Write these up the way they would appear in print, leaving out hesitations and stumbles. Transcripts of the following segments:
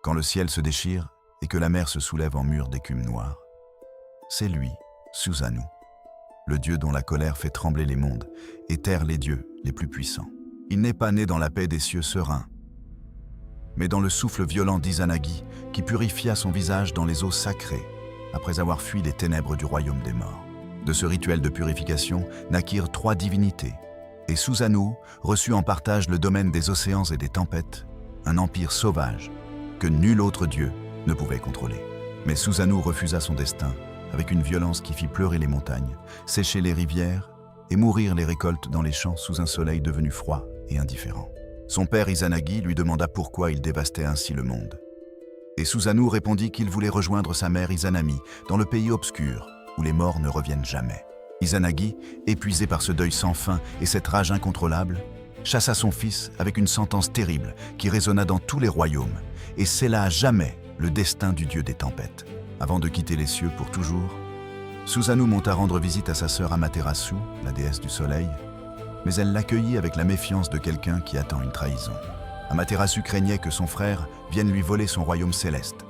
quand le ciel se déchire et que la mer se soulève en mur d'écume noire. C'est lui, Susanu, le dieu dont la colère fait trembler les mondes et terre les dieux les plus puissants. Il n'est pas né dans la paix des cieux sereins, mais dans le souffle violent d'Izanagi qui purifia son visage dans les eaux sacrées après avoir fui les ténèbres du royaume des morts. De ce rituel de purification naquirent 3 divinités, et Susanu reçut en partage le domaine des océans et des tempêtes, un empire sauvage que nul autre dieu ne pouvait contrôler. Mais Susanu refusa son destin avec une violence qui fit pleurer les montagnes, sécher les rivières et mourir les récoltes dans les champs sous un soleil devenu froid et indifférent. Son père Izanagi lui demanda pourquoi il dévastait ainsi le monde. Et Susanu répondit qu'il voulait rejoindre sa mère Izanami dans le pays obscur où les morts ne reviennent jamais. Izanagi, épuisé par ce deuil sans fin et cette rage incontrôlable, chassa son fils avec une sentence terrible qui résonna dans tous les royaumes et scella à jamais le destin du dieu des tempêtes. Avant de quitter les cieux pour toujours, Susanu monta rendre visite à sa sœur Amaterasu, la déesse du soleil, mais elle l'accueillit avec la méfiance de quelqu'un qui attend une trahison. Amaterasu craignait que son frère vienne lui voler son royaume céleste.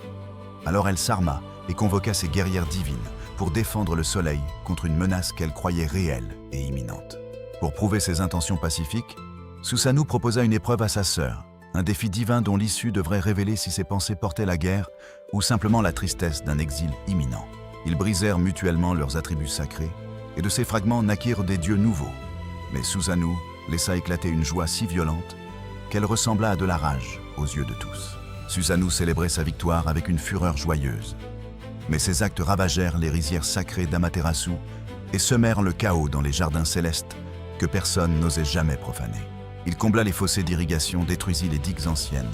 Alors elle s'arma et convoqua ses guerrières divines pour défendre le soleil contre une menace qu'elle croyait réelle et imminente. Pour prouver ses intentions pacifiques, Susanu proposa une épreuve à sa sœur, un défi divin dont l'issue devrait révéler si ses pensées portaient la guerre ou simplement la tristesse d'un exil imminent. Ils brisèrent mutuellement leurs attributs sacrés, et de ces fragments naquirent des dieux nouveaux. Mais Susanu laissa éclater une joie si violente qu'elle ressembla à de la rage aux yeux de tous. Susanu célébrait sa victoire avec une fureur joyeuse. Mais ses actes ravagèrent les rizières sacrées d'Amaterasu et semèrent le chaos dans les jardins célestes que personne n'osait jamais profaner. Il combla les fossés d'irrigation, détruisit les digues anciennes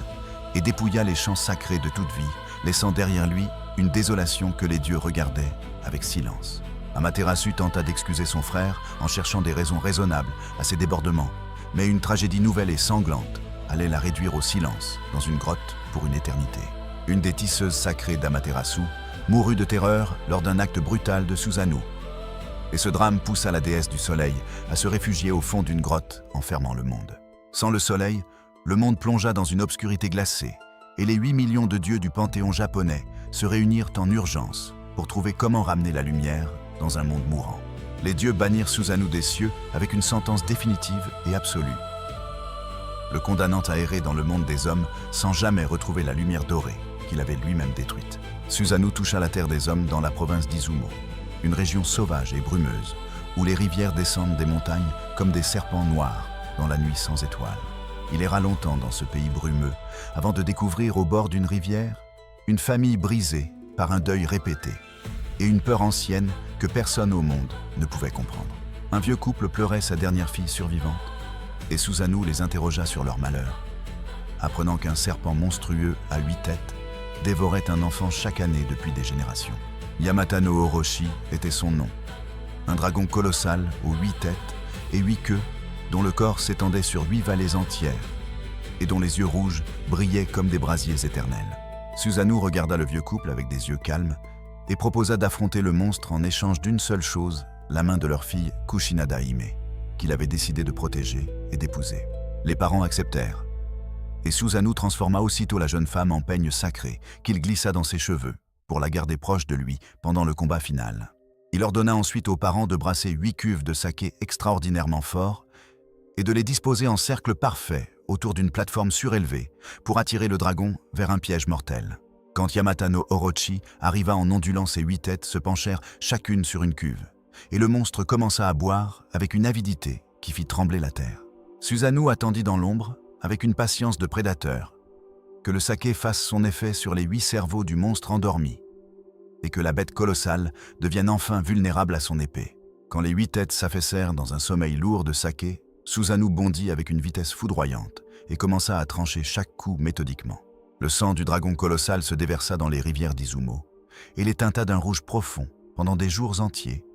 et dépouilla les champs sacrés de toute vie, laissant derrière lui une désolation que les dieux regardaient avec silence. Amaterasu tenta d'excuser son frère en cherchant des raisons raisonnables à ses débordements, mais une tragédie nouvelle et sanglante allait la réduire au silence dans une grotte pour une éternité. Une des tisseuses sacrées d'Amaterasu mourut de terreur lors d'un acte brutal de Susanu. Et ce drame poussa la déesse du soleil à se réfugier au fond d'une grotte, enfermant le monde. Sans le soleil, le monde plongea dans une obscurité glacée, et les 8 millions de dieux du panthéon japonais se réunirent en urgence pour trouver comment ramener la lumière dans un monde mourant. Les dieux bannirent Susanu des cieux avec une sentence définitive et absolue, le condamnant à errer dans le monde des hommes sans jamais retrouver la lumière dorée qu'il avait lui-même détruite. Susanu toucha la terre des hommes dans la province d'Izumo, une région sauvage et brumeuse, où les rivières descendent des montagnes comme des serpents noirs dans la nuit sans étoiles. Il erra longtemps dans ce pays brumeux, avant de découvrir au bord d'une rivière une famille brisée par un deuil répété et une peur ancienne que personne au monde ne pouvait comprendre. Un vieux couple pleurait sa dernière fille survivante, et Susanu les interrogea sur leur malheur, apprenant qu'un serpent monstrueux à 8 têtes dévorait un enfant chaque année depuis des générations. Yamata no Orochi était son nom, un dragon colossal aux 8 têtes et 8 queues, dont le corps s'étendait sur 8 vallées entières et dont les yeux rouges brillaient comme des brasiers éternels. Susanu regarda le vieux couple avec des yeux calmes et proposa d'affronter le monstre en échange d'une seule chose, la main de leur fille Kushinada Hime, qu'il avait décidé de protéger et d'épouser. Les parents acceptèrent, et Susanu transforma aussitôt la jeune femme en peigne sacré qu'il glissa dans ses cheveux pour la garder proche de lui pendant le combat final. Il ordonna ensuite aux parents de brasser 8 cuves de saké extraordinairement forts et de les disposer en cercle parfait autour d'une plateforme surélevée pour attirer le dragon vers un piège mortel. Quand Yamata no Orochi arriva en ondulant, ses 8 têtes se penchèrent chacune sur une cuve, et le monstre commença à boire avec une avidité qui fit trembler la terre. Susanu attendit dans l'ombre, avec une patience de prédateur, que le saké fasse son effet sur les 8 cerveaux du monstre endormi, et que la bête colossale devienne enfin vulnérable à son épée. Quand les 8 têtes s'affaissèrent dans un sommeil lourd de saké, Susanu bondit avec une vitesse foudroyante et commença à trancher chaque coup méthodiquement. Le sang du dragon colossal se déversa dans les rivières d'Izumo et les teinta d'un rouge profond pendant des jours entiers,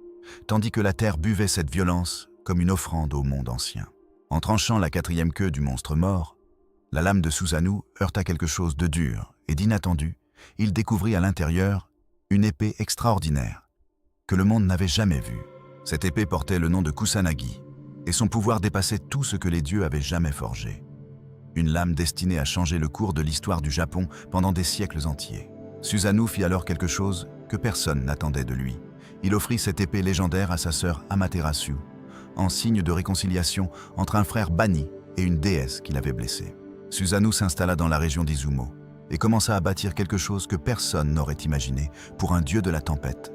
tandis que la terre buvait cette violence comme une offrande au monde ancien. En tranchant la 4e queue du monstre mort, la lame de Susanu heurta quelque chose de dur et d'inattendu. Il découvrit à l'intérieur une épée extraordinaire que le monde n'avait jamais vue. Cette épée portait le nom de Kusanagi, et son pouvoir dépassait tout ce que les dieux avaient jamais forgé. une lame destinée à changer le cours de l'histoire du Japon pendant des siècles entiers. Susanoo fit alors quelque chose que personne n'attendait de lui. Il offrit cette épée légendaire à sa sœur Amaterasu, en signe de réconciliation entre un frère banni et une déesse qu'il avait blessée. Susanoo s'installa dans la région d'Izumo et commença à bâtir quelque chose que personne n'aurait imaginé pour un dieu de la tempête.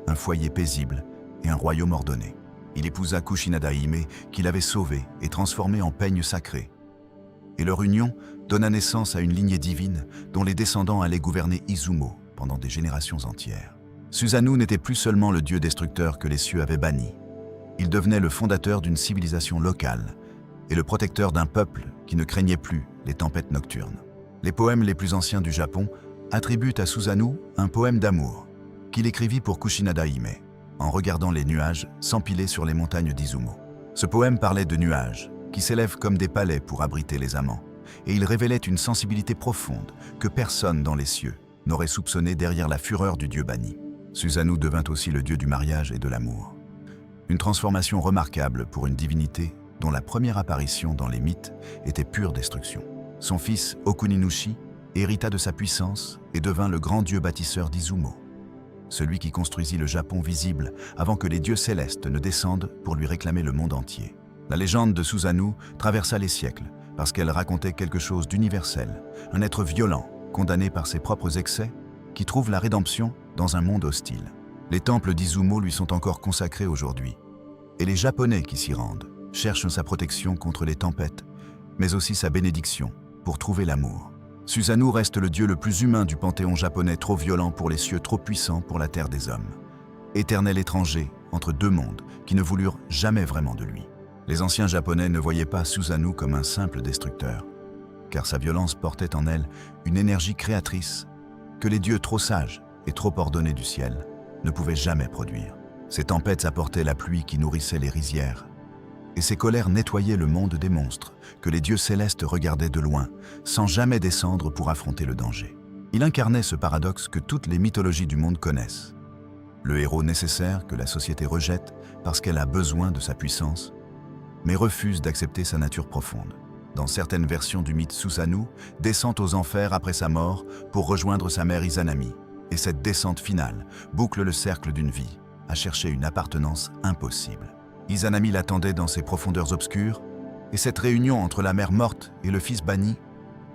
Un foyer paisible et un royaume ordonné. Il épousa Kushinada Hime, qu'il avait sauvé et transformé en peigne sacré. Et leur union donna naissance à une lignée divine dont les descendants allaient gouverner Izumo pendant des générations entières. Susanoo n'était plus seulement le dieu destructeur que les cieux avaient banni. Il devenait le fondateur d'une civilisation locale et le protecteur d'un peuple qui ne craignait plus les tempêtes nocturnes. Les poèmes les plus anciens du Japon attribuent à Susanoo un poème d'amour qu'il écrivit pour Kushinada Hime, en regardant les nuages s'empiler sur les montagnes d'Izumo. Ce poème parlait de nuages qui s'élèvent comme des palais pour abriter les amants, et il révélait une sensibilité profonde que personne dans les cieux n'aurait soupçonnée derrière la fureur du dieu banni. Susanoo devint aussi le dieu du mariage et de l'amour. Une transformation remarquable pour une divinité dont la première apparition dans les mythes était pure destruction. Son fils Okuninushi hérita de sa puissance et devint le grand dieu bâtisseur d'Izumo, celui qui construisit le Japon visible avant que les dieux célestes ne descendent pour lui réclamer le monde entier. La légende de Susanoo traversa les siècles parce qu'elle racontait quelque chose d'universel, un être violent, condamné par ses propres excès, qui trouve la rédemption dans un monde hostile. Les temples d'Izumo lui sont encore consacrés aujourd'hui, et les Japonais qui s'y rendent cherchent sa protection contre les tempêtes, mais aussi sa bénédiction pour trouver l'amour. Susanoo reste le dieu le plus humain du panthéon japonais, trop violent pour les cieux, trop puissant pour la terre des hommes. Éternel étranger entre deux mondes qui ne voulurent jamais vraiment de lui. Les anciens japonais ne voyaient pas Susanoo comme un simple destructeur, car sa violence portait en elle une énergie créatrice que les dieux trop sages et trop ordonnés du ciel ne pouvaient jamais produire. Ces tempêtes apportaient la pluie qui nourrissait les rizières, et ces colères nettoyaient le monde des monstres que les dieux célestes regardaient de loin, sans jamais descendre pour affronter le danger. Il incarnait ce paradoxe que toutes les mythologies du monde connaissent. Le héros nécessaire que la société rejette parce qu'elle a besoin de sa puissance, mais refuse d'accepter sa nature profonde. Dans certaines versions du mythe, Susanoo descend aux enfers après sa mort pour rejoindre sa mère Izanami, et cette descente finale boucle le cercle d'une vie à chercher une appartenance impossible. Izanami l'attendait dans ses profondeurs obscures, et cette réunion entre la mère morte et le fils banni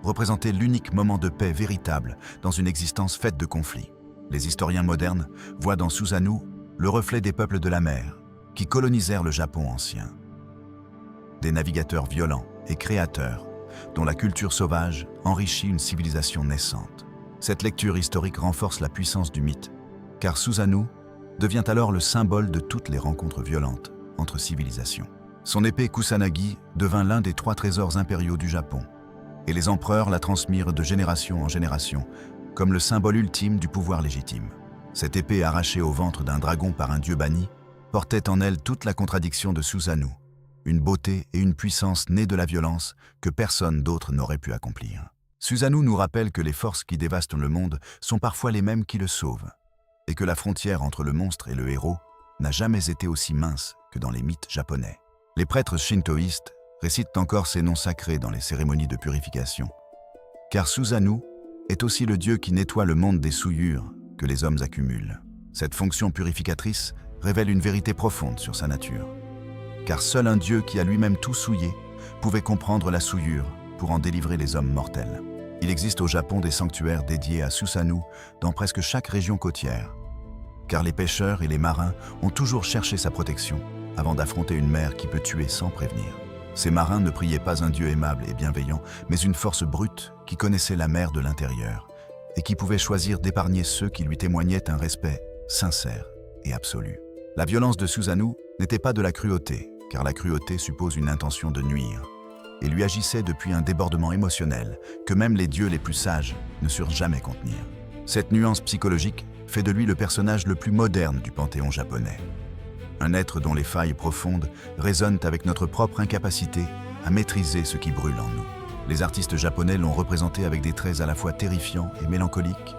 représentait l'unique moment de paix véritable dans une existence faite de conflits. Les historiens modernes voient dans Susanoo le reflet des peuples de la mer qui colonisèrent le Japon ancien. Des navigateurs violents et créateurs dont la culture sauvage enrichit une civilisation naissante. Cette lecture historique renforce la puissance du mythe, car Susanoo devient alors le symbole de toutes les rencontres violentes entre civilisations. Son épée Kusanagi devint l'un des 3 trésors impériaux du Japon, et les empereurs la transmirent de génération en génération, comme le symbole ultime du pouvoir légitime. Cette épée arrachée au ventre d'un dragon par un dieu banni portait en elle toute la contradiction de Susanoo, une beauté et une puissance nées de la violence que personne d'autre n'aurait pu accomplir. Susanoo nous rappelle que les forces qui dévastent le monde sont parfois les mêmes qui le sauvent, et que la frontière entre le monstre et le héros n'a jamais été aussi mince que dans les mythes japonais. Les prêtres shintoïstes récitent encore ces noms sacrés dans les cérémonies de purification, car Susanoo est aussi le dieu qui nettoie le monde des souillures que les hommes accumulent. Cette fonction purificatrice révèle une vérité profonde sur sa nature, car seul un dieu qui a lui-même tout souillé pouvait comprendre la souillure pour en délivrer les hommes mortels. Il existe au Japon des sanctuaires dédiés à Susanoo dans presque chaque région côtière, car les pêcheurs et les marins ont toujours cherché sa protection avant d'affronter une mer qui peut tuer sans prévenir. Ces marins ne priaient pas un dieu aimable et bienveillant, mais une force brute qui connaissait la mer de l'intérieur et qui pouvait choisir d'épargner ceux qui lui témoignaient un respect sincère et absolu. La violence de Susanoo n'était pas de la cruauté, car la cruauté suppose une intention de nuire, et lui agissait depuis un débordement émotionnel que même les dieux les plus sages ne surent jamais contenir. Cette nuance psychologique fait de lui le personnage le plus moderne du panthéon japonais. Un être dont les failles profondes résonnent avec notre propre incapacité à maîtriser ce qui brûle en nous. Les artistes japonais l'ont représenté avec des traits à la fois terrifiants et mélancoliques,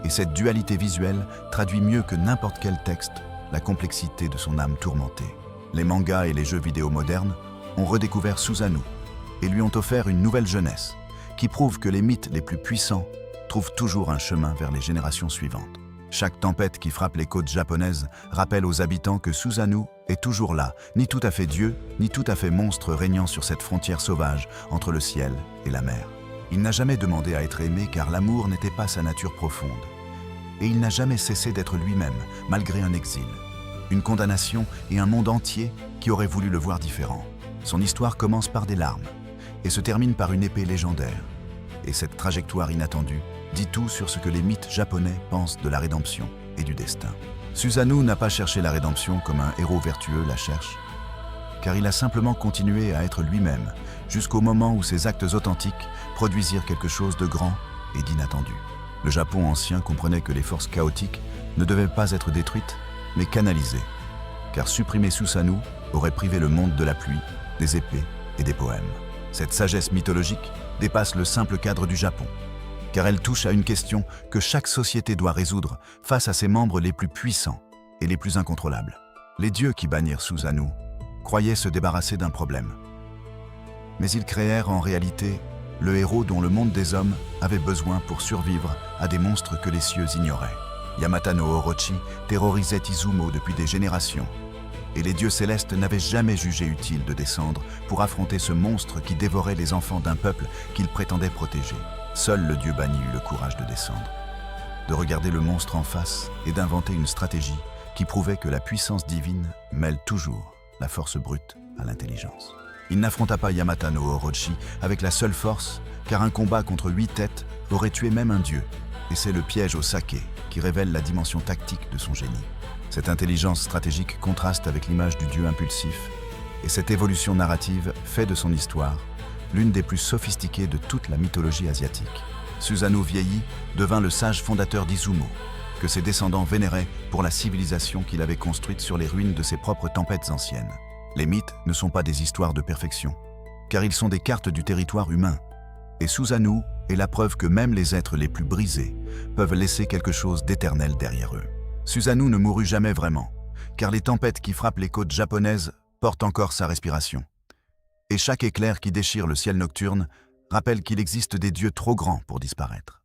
et cette dualité visuelle traduit mieux que n'importe quel texte la complexité de son âme tourmentée. Les mangas et les jeux vidéo modernes ont redécouvert Susanoo et lui ont offert une nouvelle jeunesse, qui prouve que les mythes les plus puissants trouvent toujours un chemin vers les générations suivantes. Chaque tempête qui frappe les côtes japonaises rappelle aux habitants que Susanoo est toujours là, ni tout à fait Dieu, ni tout à fait monstre régnant sur cette frontière sauvage entre le ciel et la mer. Il n'a jamais demandé à être aimé car l'amour n'était pas sa nature profonde. Et il n'a jamais cessé d'être lui-même, malgré un exil, une condamnation et un monde entier qui aurait voulu le voir différent. Son histoire commence par des larmes et se termine par une épée légendaire. Et cette trajectoire inattendue dit tout sur ce que les mythes japonais pensent de la rédemption et du destin. Susanoo n'a pas cherché la rédemption comme un héros vertueux la cherche, car il a simplement continué à être lui-même jusqu'au moment où ses actes authentiques produisirent quelque chose de grand et d'inattendu. Le Japon ancien comprenait que les forces chaotiques ne devaient pas être détruites, mais canalisées, car supprimer Susanoo aurait privé le monde de la pluie, des épées et des poèmes. Cette sagesse mythologique dépasse le simple cadre du Japon, car elle touche à une question que chaque société doit résoudre face à ses membres les plus puissants et les plus incontrôlables. Les dieux qui bannirent Susanoo croyaient se débarrasser d'un problème. Mais ils créèrent en réalité le héros dont le monde des hommes avait besoin pour survivre à des monstres que les cieux ignoraient. Yamata no Orochi terrorisait Izumo depuis des générations, et les dieux célestes n'avaient jamais jugé utile de descendre pour affronter ce monstre qui dévorait les enfants d'un peuple qu'ils prétendaient protéger. Seul le dieu banni eut le courage de descendre, de regarder le monstre en face et d'inventer une stratégie qui prouvait que la puissance divine mêle toujours la force brute à l'intelligence. Il n'affronta pas Yamata no Orochi avec la seule force, car un combat contre 8 têtes aurait tué même un dieu, et c'est le piège au saké qui révèle la dimension tactique de son génie. Cette intelligence stratégique contraste avec l'image du dieu impulsif, et cette évolution narrative fait de son histoire l'une des plus sophistiquées de toute la mythologie asiatique. Susanoo vieillit devint le sage fondateur d'Izumo, que ses descendants vénéraient pour la civilisation qu'il avait construite sur les ruines de ses propres tempêtes anciennes. Les mythes ne sont pas des histoires de perfection, car ils sont des cartes du territoire humain, et Susanoo est la preuve que même les êtres les plus brisés peuvent laisser quelque chose d'éternel derrière eux. Susanoo ne mourut jamais vraiment, car les tempêtes qui frappent les côtes japonaises portent encore sa respiration. Et chaque éclair qui déchire le ciel nocturne rappelle qu'il existe des dieux trop grands pour disparaître.